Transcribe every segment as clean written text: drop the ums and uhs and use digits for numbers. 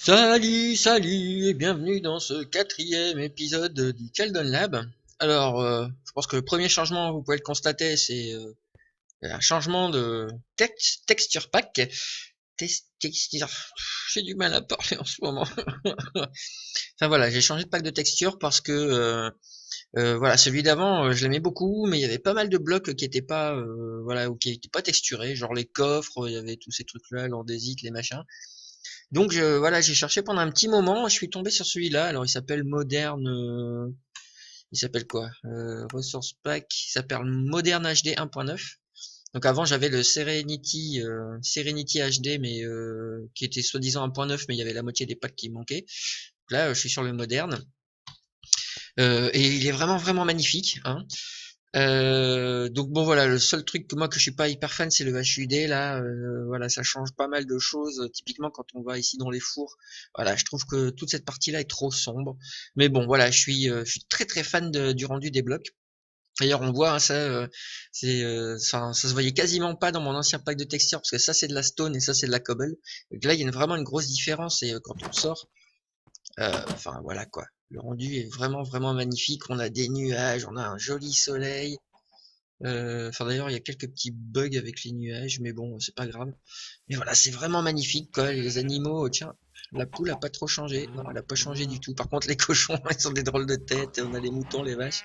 Salut et bienvenue dans ce quatrième épisode du Keldon Lab. Alors, je pense que le premier changement, vous pouvez le constater, c'est un changement de texture pack. Texture, j'ai du mal à parler en ce moment. Enfin voilà, j'ai changé de pack de texture parce que voilà, celui d'avant, je l'aimais beaucoup, mais il y avait pas mal de blocs qui étaient pas voilà, ou qui étaient pas texturés, genre les coffres, il y avait tous ces trucs-là, l'andésite, les machins. Donc voilà, j'ai cherché pendant un petit moment, je suis tombé sur celui-là. Alors il s'appelle Modern, il s'appelle quoi? Resource Pack, il s'appelle Modern HD 1.9. Donc avant j'avais le Serenity HD, mais qui était soi-disant 1.9, mais il y avait la moitié des packs qui manquaient. Là, je suis sur le moderne. Et il est vraiment vraiment magnifique, hein. Donc bon voilà, le seul truc que moi que je suis pas hyper fan, c'est le HUD là. Voilà, ça change pas mal de choses. Typiquement quand on va ici dans les fours, voilà, je trouve que toute cette partie-là est trop sombre. Mais bon voilà, je suis très très fan du rendu des blocs. D'ailleurs on voit hein, ça, ça se voyait quasiment pas dans mon ancien pack de textures parce que ça c'est de la stone et ça c'est de la cobble. Donc là il y a vraiment une grosse différence et quand on sort, enfin voilà quoi. Le rendu est vraiment vraiment magnifique. On a des nuages, on a un joli soleil. Enfin d'ailleurs, il y a quelques petits bugs avec les nuages, mais bon, c'est pas grave. Mais voilà, c'est vraiment magnifique, quoi. Les animaux, tiens, la poule a pas trop changé. Non, elle a pas changé du tout. Par contre, les cochons, ils ont des drôles de têtes. On a les moutons, les vaches.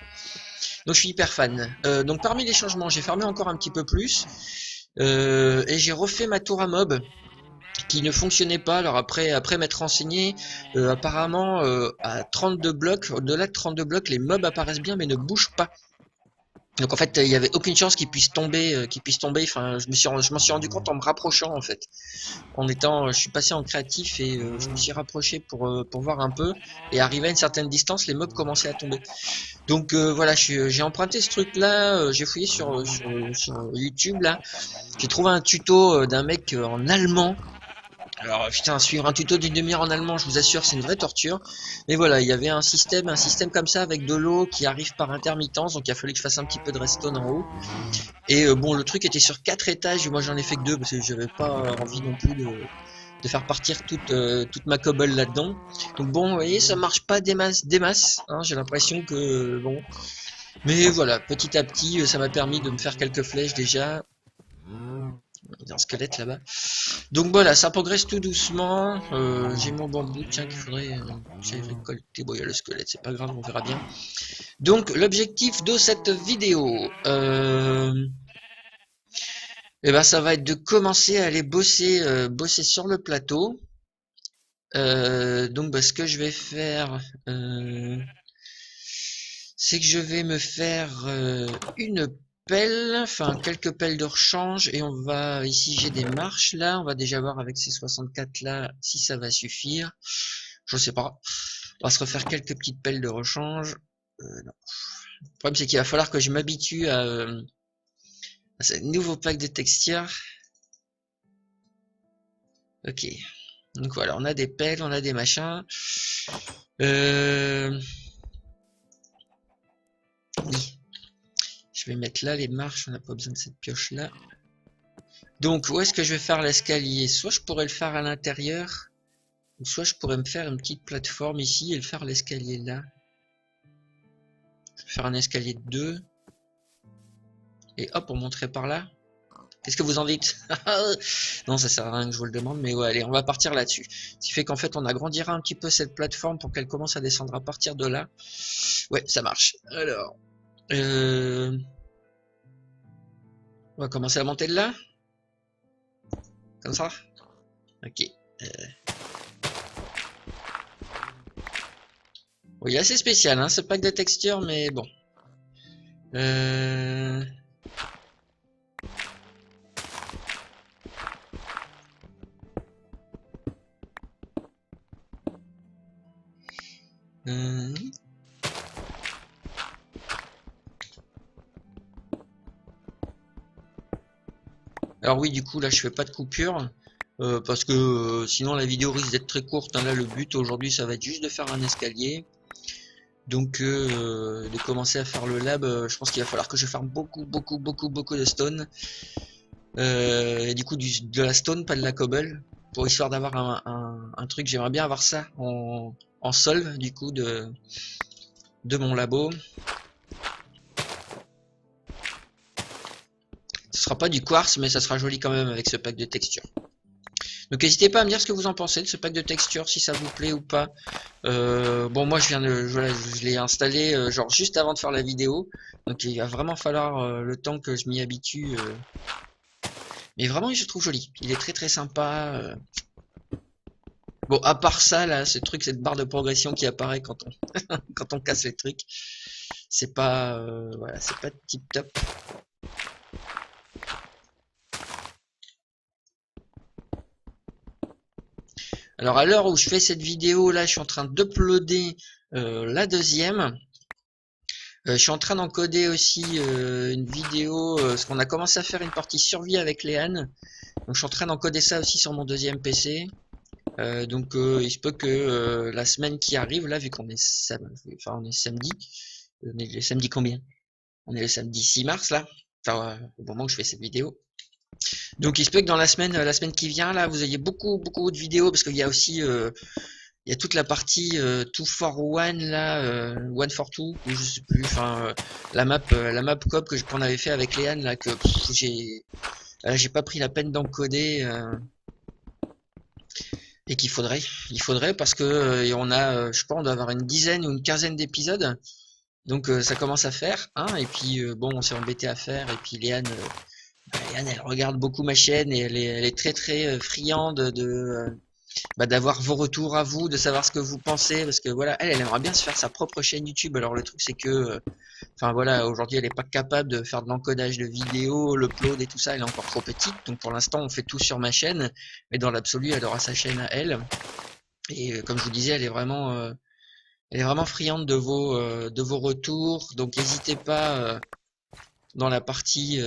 Donc, je suis hyper fan. Donc, parmi les changements, j'ai farmé encore un petit peu plus. Et j'ai refait ma tour à mob qui ne fonctionnait pas. Alors après m'être renseigné, apparemment, à 32 blocs, au-delà de 32 blocs, les mobs apparaissent bien mais ne bougent pas. Donc en fait, il y avait aucune chance qu'ils puissent tomber, Enfin, je m'en suis rendu compte en me rapprochant en fait. Je suis passé en créatif et je me suis rapproché pour voir un peu. Et arrivé à une certaine distance, les mobs commençaient à tomber. Donc voilà, j'ai emprunté ce truc-là. J'ai fouillé sur YouTube là. J'ai trouvé un tuto d'un mec en allemand. Alors putain, suivre un tuto d'une demi-heure en allemand, je vous assure, c'est une vraie torture. Mais voilà, il y avait un système comme ça avec de l'eau qui arrive par intermittence, donc il a fallu que je fasse un petit peu de redstone en haut. Et bon, le truc était sur 4 étages, moi j'en ai fait que 2 parce que j'avais pas envie non plus de faire partir toute ma cobble là-dedans. Donc bon, vous voyez, ça marche pas des masses, hein, j'ai l'impression que bon. Mais voilà, petit à petit, ça m'a permis de me faire quelques flèches déjà. Il y a un squelette là-bas. Donc voilà, ça progresse tout doucement. J'ai mon bambou, tiens, qu'il faudrait que j'aille récolter. Bon, il y a le squelette, c'est pas grave, on verra bien. Donc l'objectif de cette vidéo, eh ben, ça va être de commencer à aller bosser sur le plateau. Donc bah, ce que je vais faire, c'est que je vais me faire une pelle, enfin quelques pelles de rechange, et on va, ici j'ai des marches là, on va déjà voir avec ces 64 là si ça va suffire. Je sais pas. On va se refaire quelques petites pelles de rechange. Non. Le problème c'est qu'il va falloir que je m'habitue à ce nouveau pack de textures. Ok. Donc voilà, on a des pelles, on a des machins. Oui. Je vais mettre là les marches, on n'a pas besoin de cette pioche là. Donc où est-ce que je vais faire l'escalier? Soit je pourrais le faire à l'intérieur, ou soit je pourrais me faire une petite plateforme ici et le faire l'escalier là. Je vais faire un escalier de 2. Et hop, on monterait par là. Qu'est-ce que vous en dites? Non, ça sert à rien que je vous le demande, mais ouais, allez, on va partir là-dessus. Ce qui fait qu'en fait, on agrandira un petit peu cette plateforme pour qu'elle commence à descendre à partir de là. Ouais, ça marche. Alors, on va commencer à monter de là. Comme ça. Ok. Bon, il est assez spécial, hein, ce pack de textures, mais bon. Euh... Alors oui, du coup, là, je fais pas de coupure. Parce que sinon la vidéo risque d'être très courte, hein. Là, le but aujourd'hui, ça va être juste de faire un escalier. Donc, de commencer à faire le lab, je pense qu'il va falloir que je farme beaucoup de stone. Et du coup, de la stone, pas de la cobble. pour histoire d'avoir un truc. J'aimerais bien avoir ça en sol du coup de mon labo. Ce sera pas du quartz, mais ça sera joli quand même avec ce pack de textures. Donc n'hésitez pas à me dire ce que vous en pensez de ce pack de textures, si ça vous plaît ou pas. Bon, moi je viens de, voilà, je l'ai installé genre juste avant de faire la vidéo, donc il va vraiment falloir le temps que je m'y habitue. Mais vraiment, je le trouve joli. Il est très très sympa. Bon, à part ça, là, ce truc, cette barre de progression qui apparaît quand on quand on casse les trucs, c'est pas, voilà, c'est pas tip top. Alors à l'heure où je fais cette vidéo là, je suis en train d'uploader la deuxième. Je suis en train d'encoder aussi une vidéo, parce qu'on a commencé à faire une partie survie avec Léane. Donc je suis en train d'encoder ça aussi sur mon deuxième PC. Donc il se peut que la semaine qui arrive, là, vu qu'on est, on est samedi, on est le samedi combien? On est le samedi 6 mars là, enfin, au moment où je fais cette vidéo. Donc il se peut que dans la semaine qui vient là, vous ayez beaucoup de vidéos parce qu'il y a aussi il y a toute la partie 2 for 1 là, 1 for 2, ou je sais plus, enfin la map coop qu'on avait fait avec Léane là, que j'ai pas pris la peine d'encoder et il faudrait parce que on a, je pense, on doit avoir une dizaine ou une quinzaine d'épisodes, donc ça commence à faire, hein, et puis bon, on s'est embêté à faire, et puis Léane, elle regarde beaucoup ma chaîne et elle est très très friande d'avoir vos retours à vous, de savoir ce que vous pensez, parce que voilà, elle aimerait bien se faire sa propre chaîne YouTube. Alors le truc c'est que, enfin voilà, aujourd'hui elle est pas capable de faire de l'encodage de vidéos, l'upload et tout ça, elle est encore trop petite. Donc pour l'instant on fait tout sur ma chaîne, mais dans l'absolu elle aura sa chaîne à elle. Et comme je vous disais, elle est vraiment friande de vos retours. Donc n'hésitez pas dans la partie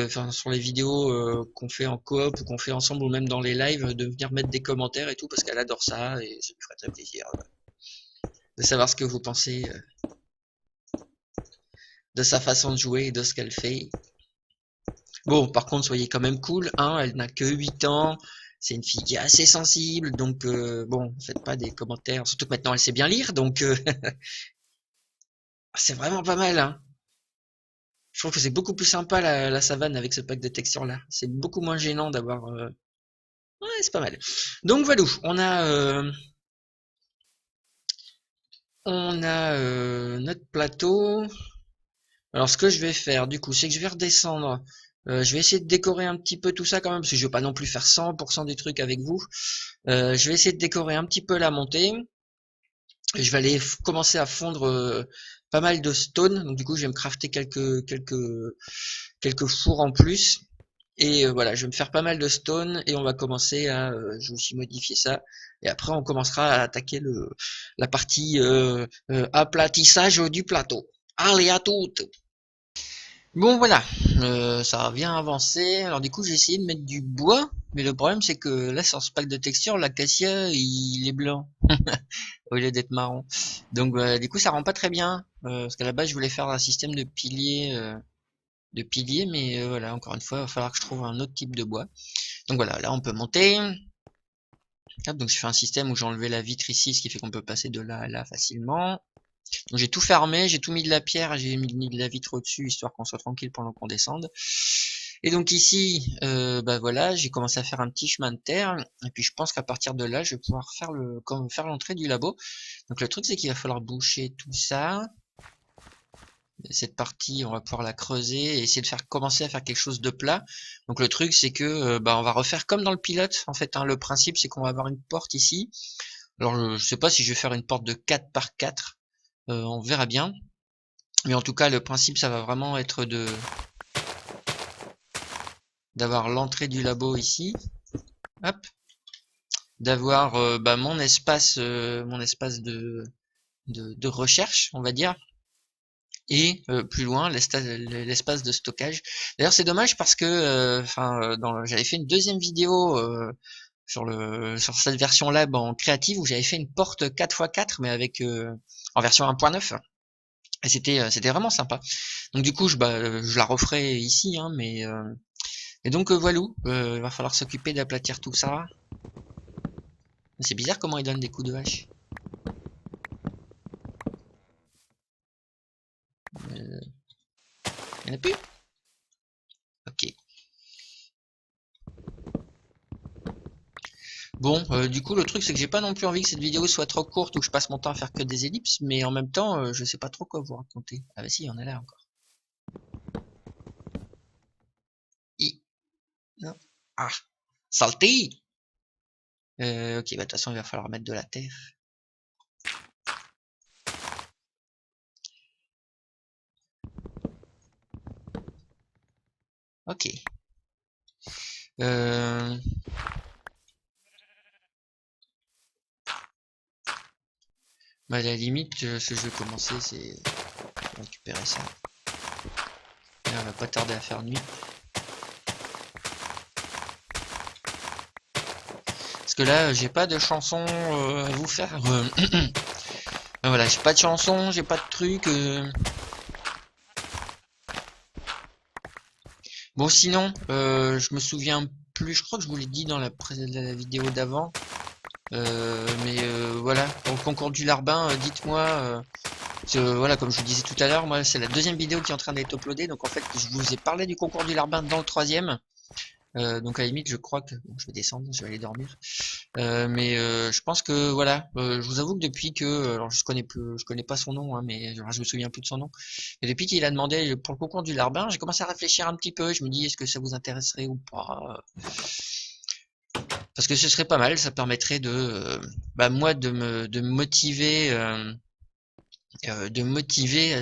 enfin sur les vidéos qu'on fait en coop ou qu'on fait ensemble ou même dans les lives, de venir mettre des commentaires et tout parce qu'elle adore ça et ça lui ferait très plaisir de savoir ce que vous pensez de sa façon de jouer et de ce qu'elle fait. Bon, par contre, soyez quand même cool, hein, elle n'a que 8 ans, c'est une fille qui est assez sensible, donc bon, faites pas des commentaires, surtout que maintenant elle sait bien lire, donc c'est vraiment pas mal, hein. Je trouve que c'est beaucoup plus sympa la savane avec ce pack de textures là. C'est beaucoup moins gênant d'avoir ouais, c'est pas mal. Donc voilà, on a notre plateau. Alors ce que je vais faire du coup, c'est que je vais redescendre. Je vais essayer de décorer un petit peu tout ça quand même, parce que je veux pas non plus faire 100% des trucs avec vous. Je vais essayer de décorer un petit peu la montée. Et je vais aller commencer à fondre pas mal de stone. Donc du coup, je vais me crafter quelques fours en plus. Et voilà, je vais me faire pas mal de stone et on va commencer à, je vais aussi modifier ça. Et après, on commencera à attaquer la partie aplatissage du plateau. Allez, à toutes! Bon, voilà, ça a bien avancé. Alors du coup, j'ai essayé de mettre du bois, mais le problème c'est que là, sur ce pack de texture, l'acacia, il est blanc au lieu d'être marron. Donc du coup, ça rend pas très bien, parce qu'à la base, je voulais faire un système de piliers, mais voilà, encore une fois, il va falloir que je trouve un autre type de bois. Donc voilà, là on peut monter. Hop, donc je fais un système où j'ai enlevé la vitre ici, ce qui fait qu'on peut passer de là à là facilement. Donc j'ai tout fermé, j'ai tout mis de la pierre, j'ai mis de la vitre au-dessus, histoire qu'on soit tranquille pendant qu'on descende. Et donc ici, bah voilà, j'ai commencé à faire un petit chemin de terre, et puis je pense qu'à partir de là, je vais pouvoir faire l'entrée du labo. Donc le truc c'est qu'il va falloir boucher tout ça. Cette partie, on va pouvoir la creuser et essayer de commencer à faire quelque chose de plat. Donc le truc, c'est que bah, on va refaire comme dans le pilote. En fait, hein, le principe, c'est qu'on va avoir une porte ici. Alors, je sais pas si je vais faire une porte de 4 par 4. On verra bien. Mais en tout cas, le principe, ça va vraiment être d'avoir l'entrée du labo ici. Hop. D'avoir bah, mon espace de recherche, on va dire. Et plus loin l'espace de stockage. D'ailleurs c'est dommage parce que j'avais fait une deuxième vidéo sur cette version lab en créative où j'avais fait une porte 4x4 mais avec en version 1.9 et c'était vraiment sympa. Donc du coup je la referai ici hein, mais Et donc voilà, il va falloir s'occuper d'aplatir tout ça. C'est bizarre comment il donne des coups de hache. Il n'y en a plus? Ok. Bon, du coup, le truc, c'est que j'ai pas non plus envie que cette vidéo soit trop courte ou que je passe mon temps à faire que des ellipses, mais en même temps, je sais pas trop quoi vous raconter. Ah bah si, il y en a là encore. Non. Ah, saleté! Ok, bah de toute façon, il va falloir mettre de la terre. Ok. Bah à la limite, ce que je vais commencer, c'est récupérer ça. Et on va pas tarder à faire nuit. Parce que là, j'ai pas de chanson à vous faire. Voilà, j'ai pas de chanson, j'ai pas de truc. Bon, sinon, je me souviens plus. Je crois que je vous l'ai dit dans la vidéo d'avant. Mais voilà, pour le concours du Larbin, dites-moi. Voilà, comme je vous disais tout à l'heure, moi c'est la deuxième vidéo qui est en train d'être uploadée, donc en fait je vous ai parlé du concours du Larbin dans le troisième. Donc à la limite je crois que bon, je vais descendre, je vais aller dormir. Mais je pense que voilà, je vous avoue que depuis que alors je connais pas son nom, hein, mais je me souviens plus de son nom. Et depuis qu'il a demandé pour le concours du Larbin, j'ai commencé à réfléchir un petit peu. Je me dis est-ce que ça vous intéresserait ou pas? Parce que ce serait pas mal, ça permettrait bah, moi de me motiver.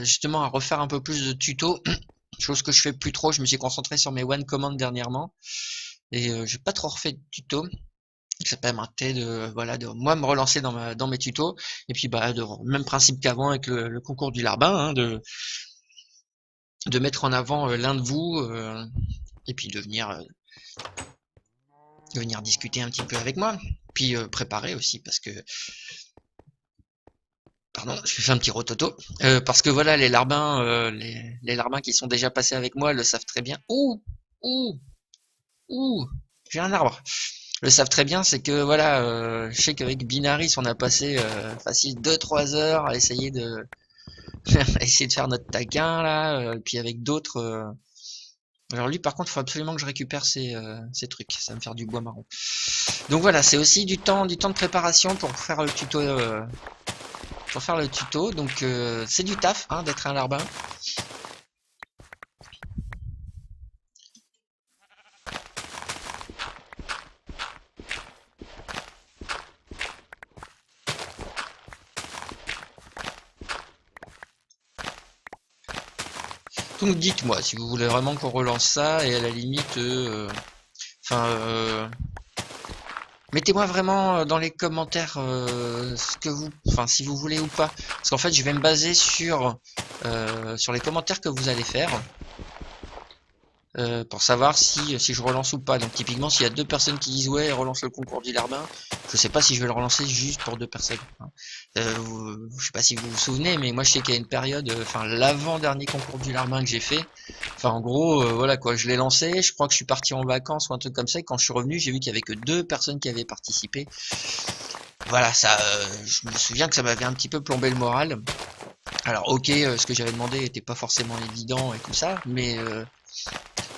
Justement à refaire un peu plus de tutos, chose que je fais plus trop. Je me suis concentré sur mes one command dernièrement et j'ai pas trop refait de tutos. Ça permettait de voilà de moi me relancer dans mes tutos et puis bah de même principe qu'avant avec le concours du Larbin, hein, de mettre en avant l'un de vous et puis de venir discuter un petit peu avec moi, puis préparer aussi parce que pardon, je fais un petit rototo. Parce que voilà, les larbins qui sont déjà passés avec moi le savent très bien. Ouh, ouh, j'ai un arbre. Le savent très bien, c'est que voilà, je sais qu'avec Binaris, on a passé facile 2-3 heures à essayer à essayer de faire notre taquin là, puis avec d'autres. Alors lui, par contre, il faut absolument que je récupère ces trucs. Ça va me faire du bois marron. Donc voilà, c'est aussi du temps de préparation pour faire le tuto. Donc c'est du taf hein, d'être un larbin. Donc dites-moi si vous voulez vraiment qu'on relance ça et à la limite, enfin, mettez-moi vraiment dans les commentaires ce que enfin si vous voulez ou pas, parce qu'en fait je vais me baser sur les commentaires que vous allez faire. Pour savoir si je relance ou pas. Donc typiquement s'il y a 2 personnes qui disent ouais relance le concours du Larbin, je sais pas si je vais le relancer juste pour 2 personnes. Hein. Je sais pas si vous vous souvenez, mais moi je sais qu'il y a une période, enfin l'avant-dernier concours du Larbin que j'ai fait, enfin en gros voilà quoi, je l'ai lancé, je crois que je suis parti en vacances ou un truc comme ça, et quand je suis revenu j'ai vu qu'il y avait que 2 personnes qui avaient participé. Voilà, ça, je me souviens que ça m'avait un petit peu plombé le moral. Alors ok, ce que j'avais demandé était pas forcément évident et tout ça, mais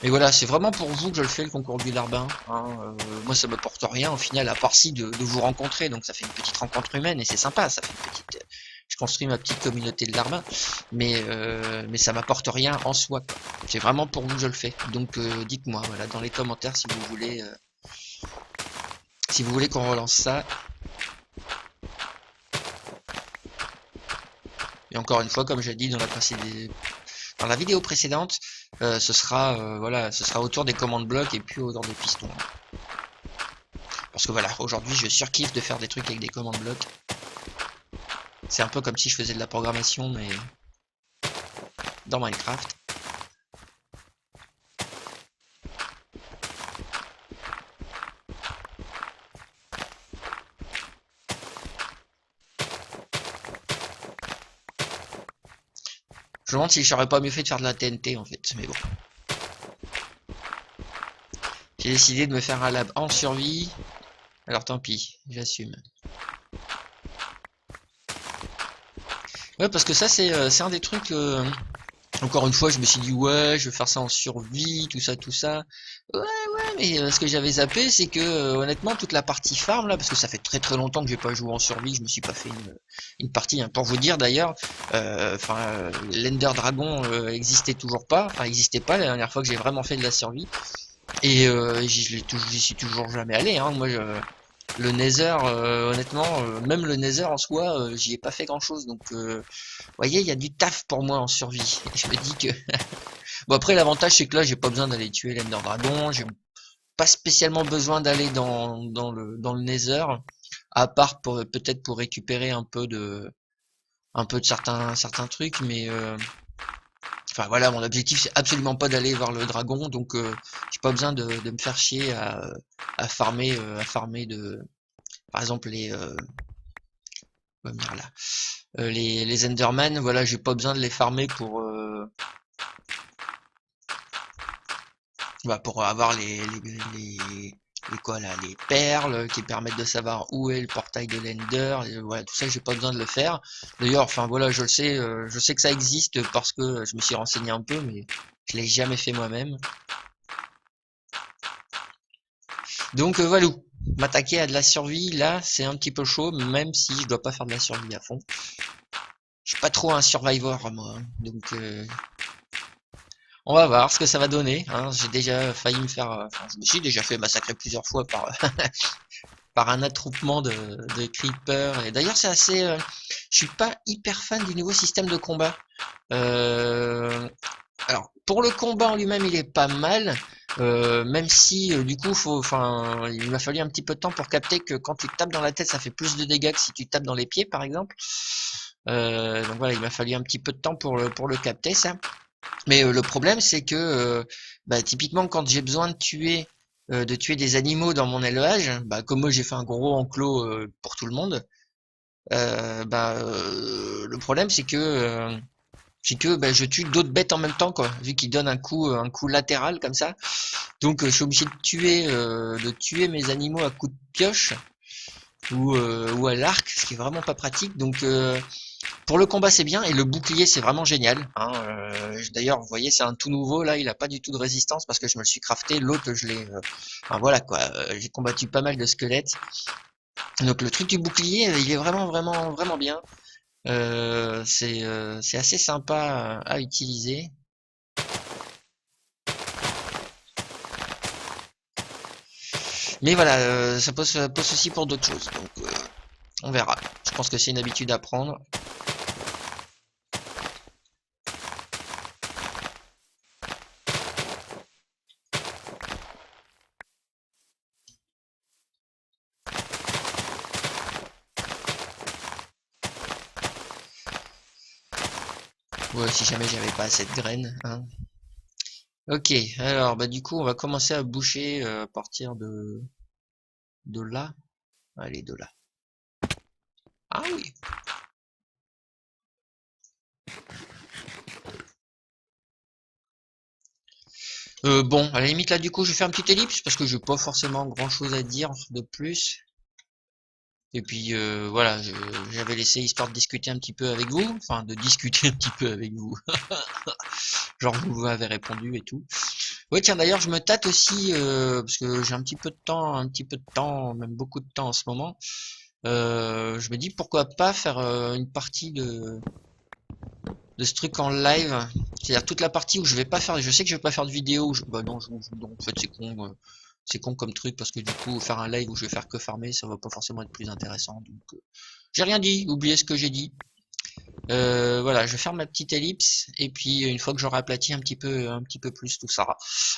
voilà, c'est vraiment pour vous que je le fais, le concours du Larbin. Hein. Moi, ça me porte rien au final, à part si de vous rencontrer. Donc, ça fait une petite rencontre humaine et c'est sympa. Ça fait une petite. Je construis ma petite communauté de Larbin, mais ça m'apporte rien en soi. C'est vraiment pour vous que je le fais. Donc, dites-moi, voilà, dans les commentaires si vous voulez qu'on relance ça. Et encore une fois, comme j'ai dit dans la vidéo précédente, ce sera voilà, ce sera autour des commandes blocs et puis autour des pistons. Parce que voilà, aujourd'hui je surkiffe de faire des trucs avec des commandes blocs. C'est un peu comme si je faisais de la programmation mais dans Minecraft. Je me demande si j'aurais pas mieux fait de faire de la TNT en fait, mais bon. J'ai décidé de me faire un lab en survie. Alors tant pis, j'assume. Ouais, parce que ça, c'est un des trucs... Encore une fois, je me suis dit, ouais, je vais faire ça en survie, tout ça, tout ça. Ouais, ouais, mais ce que j'avais zappé, c'est que, honnêtement, toute la partie farm, là, parce que ça fait très très longtemps que j'ai pas joué en survie, je me suis pas fait une partie, hein. Pour vous dire, d'ailleurs, l'Ender Dragon existait toujours pas, enfin, existait pas la dernière fois que j'ai vraiment fait de la survie. Et j'y suis toujours jamais allé, hein. Moi, le Nether, honnêtement, même le Nether en soi, j'y ai pas fait grand chose, donc... voyez, il y a du taf pour moi en survie. Et je me dis que... Bon, après, l'avantage, c'est que là, j'ai pas besoin d'aller tuer l'Ender Dragon. J'ai pas spécialement besoin d'aller dans le Nether. À part pour, peut-être pour récupérer un peu de certains trucs. Mais, enfin, voilà, mon objectif, c'est absolument pas d'aller voir le dragon. Donc, j'ai pas besoin de me faire chier à farmer par exemple, venir là. Les Enderman, voilà, j'ai pas besoin de les farmer pour avoir les quoi là, les perles qui permettent de savoir où est le portail de l'Ender. Voilà, tout ça, j'ai pas besoin de le faire. D'ailleurs, enfin voilà, je sais que ça existe parce que je me suis renseigné un peu, mais je l'ai jamais fait moi-même. Donc voilà, m'attaquer à de la survie là, c'est un petit peu chaud, même si je dois pas faire de la survie à fond. Je suis pas trop un survivor moi, hein. Donc on va voir ce que ça va donner, hein. J'ai déjà failli me faire, enfin, je me suis déjà fait massacrer plusieurs fois par par un attroupement de creepers. Et d'ailleurs, c'est assez, je suis pas hyper fan du nouveau système de combat. Alors, pour le combat en lui-même, il est pas mal, même si du coup, enfin, il m'a fallu un petit peu de temps pour capter que quand tu tapes dans la tête, ça fait plus de dégâts que si tu tapes dans les pieds, par exemple. Donc voilà, il m'a fallu un petit peu de temps pour le capter, ça. Mais le problème, c'est que bah, typiquement, quand j'ai besoin de tuer des animaux dans mon élevage, bah, comme moi j'ai fait un gros enclos pour tout le monde, le problème c'est que bah, je tue d'autres bêtes en même temps, quoi, vu qu'ils donnent un coup latéral comme ça. Donc je suis obligé de tuer mes animaux à coups de pioche ou à l'arc, ce qui est vraiment pas pratique. Donc pour le combat c'est bien et le bouclier c'est vraiment génial, hein. D'ailleurs vous voyez c'est un tout nouveau là, il a pas du tout de résistance parce que je me le suis crafté, l'autre je l'ai, enfin voilà quoi, j'ai combattu pas mal de squelettes. Donc le truc du bouclier il est vraiment bien. C'est assez sympa à utiliser. Mais voilà, ça pose souci pour d'autres choses, donc on verra. Je pense que c'est une habitude à prendre. Ouais, si jamais j'avais pas assez de graines, hein. Ok, alors bah du coup on va commencer à boucher à partir de là. Allez, de là. Ah oui. Bon, à la limite là du coup je vais faire une petite ellipse parce que j'ai pas forcément grand chose à dire de plus. Et puis voilà, j'avais laissé histoire de discuter un petit peu avec vous, enfin de discuter un petit peu avec vous. Genre vous m'avez répondu et tout. Ouais tiens d'ailleurs je me tâte aussi parce que j'ai un petit peu de temps, même beaucoup de temps en ce moment. Je me dis pourquoi pas faire une partie de ce truc en live, c'est-à-dire toute la partie où je vais pas faire, je sais que je vais pas faire de vidéo, bah non, non, en fait c'est con comme truc parce que du coup faire un live où je vais faire que farmer, ça va pas forcément être plus intéressant. Donc j'ai rien dit, oubliez ce que j'ai dit. Voilà, je vais faire ma petite ellipse et puis une fois que j'aurai aplati un petit peu plus tout ça,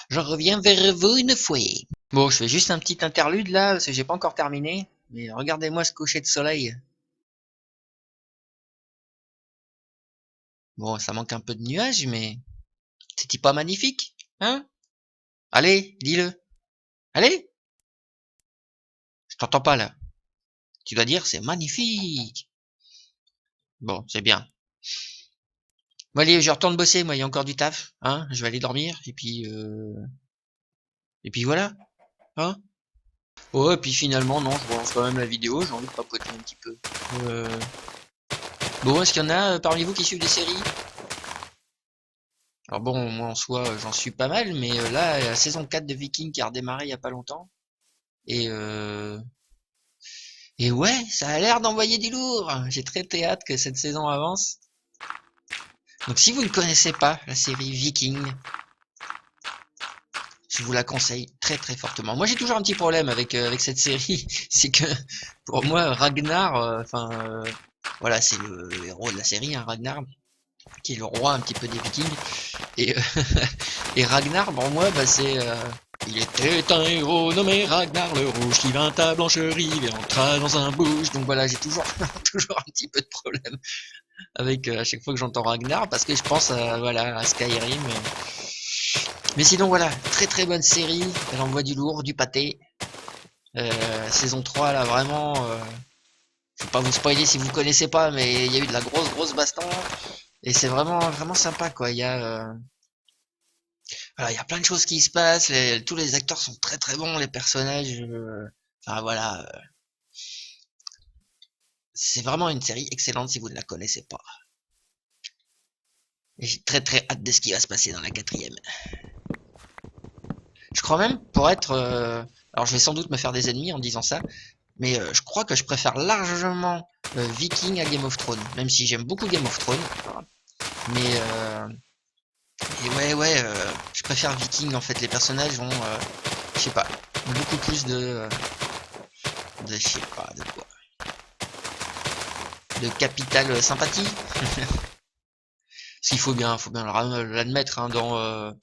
je reviens vers vous une fois. Bon, je fais juste un petit interlude là parce que j'ai pas encore terminé, mais regardez-moi ce coucher de soleil. Bon, ça manque un peu de nuages, mais c'est-il pas magnifique, hein? Allez, dis-le. Allez, je t'entends pas là. Tu dois dire c'est magnifique. Bon, c'est bien. Bon allez, je retourne bosser, moi, il y a encore du taf, hein. Je vais aller dormir et puis voilà. Hein? Ouais, puis finalement, non, je relance quand même la vidéo, j'ai envie de papoter un petit peu. Euh... Bon, est-ce qu'il y en a parmi vous qui suivent des séries? Alors bon, moi en soi, j'en suis pas mal, mais là, la saison 4 de Viking qui a redémarré il y a pas longtemps. Et, euh... Et ouais, ça a l'air d'envoyer du lourd. J'ai très hâte que cette saison avance. Donc si vous ne connaissez pas la série Viking, je vous la conseille très fortement. Moi j'ai toujours un petit problème avec cette série, c'est que pour moi Ragnar, voilà, c'est le héros de la série, hein, Ragnar, qui est le roi un petit peu des Vikings. Et, et Ragnar, pour moi, bah, il était un héros nommé Ragnar le Rouge qui vint à Blancherie et entra dans un bouge. Donc voilà, j'ai toujours, toujours un petit peu de problème avec à chaque fois que j'entends Ragnar parce que je pense voilà, à Skyrim. Mais sinon voilà, très bonne série. Elle envoie du lourd, du pâté. Saison 3 là vraiment. Je vais pas vous spoiler si vous connaissez pas, mais il y a eu de la grosse baston et c'est vraiment sympa quoi. Voilà, il y a plein de choses qui se passent, tous les acteurs sont très bons, les personnages, enfin voilà, c'est vraiment une série excellente si vous ne la connaissez pas. Et j'ai très hâte de ce qui va se passer dans la quatrième. Je crois même pour être, alors je vais sans doute me faire des ennemis en disant ça, mais je crois que je préfère largement Viking à Game of Thrones, même si j'aime beaucoup Game of Thrones, mais et je préfère Viking en fait. Les personnages ont, je sais pas, beaucoup plus de je sais pas de quoi. De capitale sympathie. S'il faut bien l'admettre hein, dans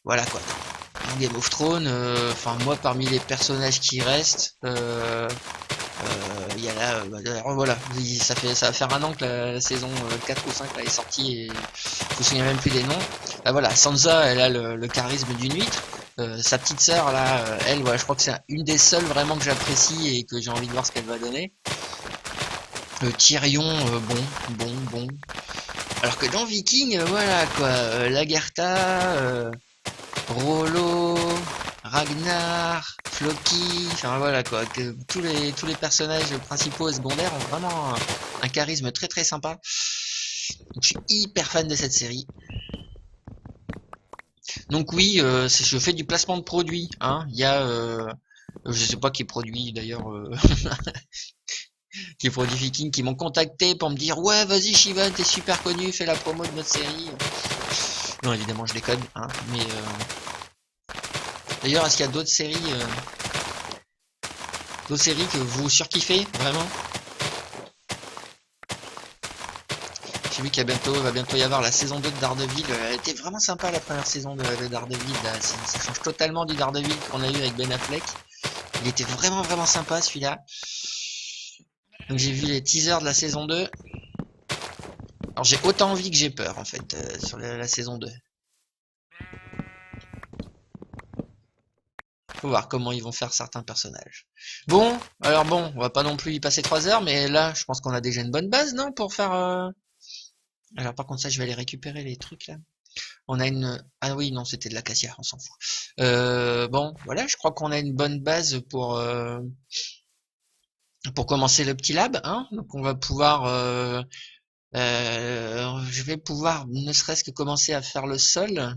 voilà quoi. Dans Game of Thrones, enfin moi parmi les personnages qui restent, il y a là, voilà, ça va faire un an que la saison 4 ou 5 là, est sortie et je me souviens même plus des noms. Bah, voilà, Sansa, elle a le charisme d'une huître. Sa petite sœur là, elle, voilà, je crois que c'est une des seules vraiment que j'apprécie et que j'ai envie de voir ce qu'elle va donner. Tyrion, bon. Alors que dans Viking, voilà quoi, Lagertha, Rollo, Ragnar, Floki, enfin voilà quoi, que tous les personnages principaux et secondaires ont vraiment un charisme très sympa. Donc je suis hyper fan de cette série. Donc oui, je fais du placement de produits, hein. Il y a, je sais pas qui produit d'ailleurs, qui produit Viking, qui m'ont contacté pour me dire ouais vas-y Shivan, t'es super connu, fais la promo de notre série. Non évidemment je déconne, hein, mais d'ailleurs est-ce qu'il y a d'autres séries que vous surkiffez vraiment? J'ai vu qu'il va bientôt y avoir la saison 2 de Daredevil. Elle était vraiment sympa la première saison de Daredevil. Là. Ça change totalement du Daredevil qu'on a eu avec Ben Affleck. Il était vraiment sympa celui-là. Donc j'ai vu les teasers de la saison 2. Alors j'ai autant envie que j'ai peur en fait sur la saison 2. Faut voir comment ils vont faire certains personnages. Bon, alors bon, on va pas non plus y passer 3 heures, mais là je pense qu'on a déjà une bonne base, non, pour faire... Alors par contre ça je vais aller récupérer les trucs là. On a une... Ah oui, non, c'était de l'acacia, on s'en fout. Bon, voilà, je crois qu'on a une bonne base pour commencer le petit lab, hein. Donc on va pouvoir... je vais pouvoir ne serait-ce que commencer à faire le sol.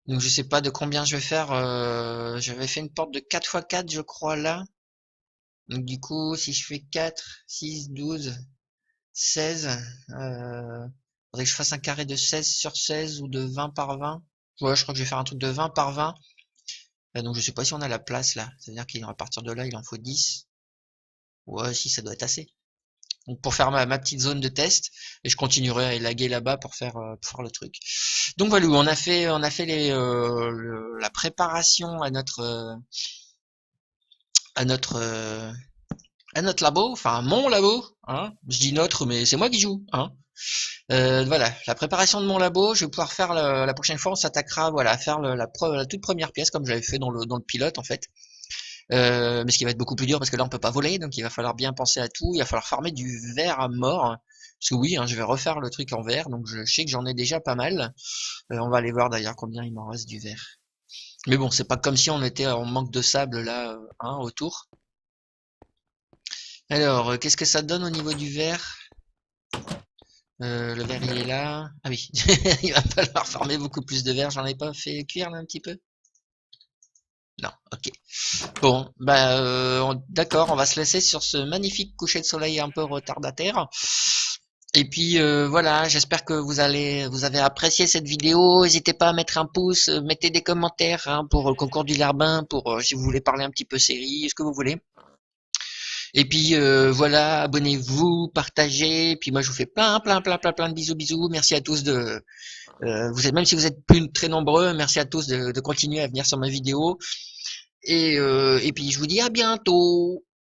Donc je sais pas de combien je vais faire. J'avais fait une porte de 4 x 4 je crois là. Donc du coup, si je fais 4, 6, 12, 16, faudrait que je fasse un carré de 16 sur 16 ou de 20 par 20. Ouais, je crois que je vais faire un truc de 20 par 20. Donc je sais pas si on a la place là. C'est-à-dire qu'à partir de là, il en faut 10. Ouais, si, ça doit être assez. Donc pour faire ma petite zone de test, et je continuerai à élaguer là-bas pour faire le truc. Donc voilà, on a fait la préparation à notre euh, à notre labo, enfin mon labo, hein. Je dis notre, mais c'est moi qui joue, hein. Voilà, la préparation de mon labo, je vais pouvoir faire la prochaine fois, on s'attaquera, voilà, à faire la toute première pièce comme j'avais fait dans le pilote en fait. Mais ce qui va être beaucoup plus dur parce que là on peut pas voler, donc il va falloir bien penser à tout, il va falloir farmer du verre à mort. Parce que oui, hein, je vais refaire le truc en verre, donc je sais que j'en ai déjà pas mal. On va aller voir d'ailleurs combien il m'en reste du verre. Mais bon, c'est pas comme si on était en manque de sable là, hein, autour. Alors, qu'est-ce que ça donne au niveau du verre? Le verre il est là. Ah oui, il va falloir farmer beaucoup plus de verre. J'en ai pas fait cuire là un petit peu? Non, ok. Bon, bah d'accord, on va se laisser sur ce magnifique coucher de soleil un peu retardataire. Et puis voilà, j'espère que vous avez apprécié cette vidéo. N'hésitez pas à mettre un pouce, mettez des commentaires hein, pour le concours du Larbin, pour si vous voulez parler un petit peu série, ce que vous voulez. Et puis voilà, abonnez-vous, partagez. Et puis moi je vous fais plein de bisous bisous. Merci à tous de vous êtes même si vous êtes plus très nombreux, merci à tous de continuer à venir sur ma vidéo. Et puis je vous dis à bientôt.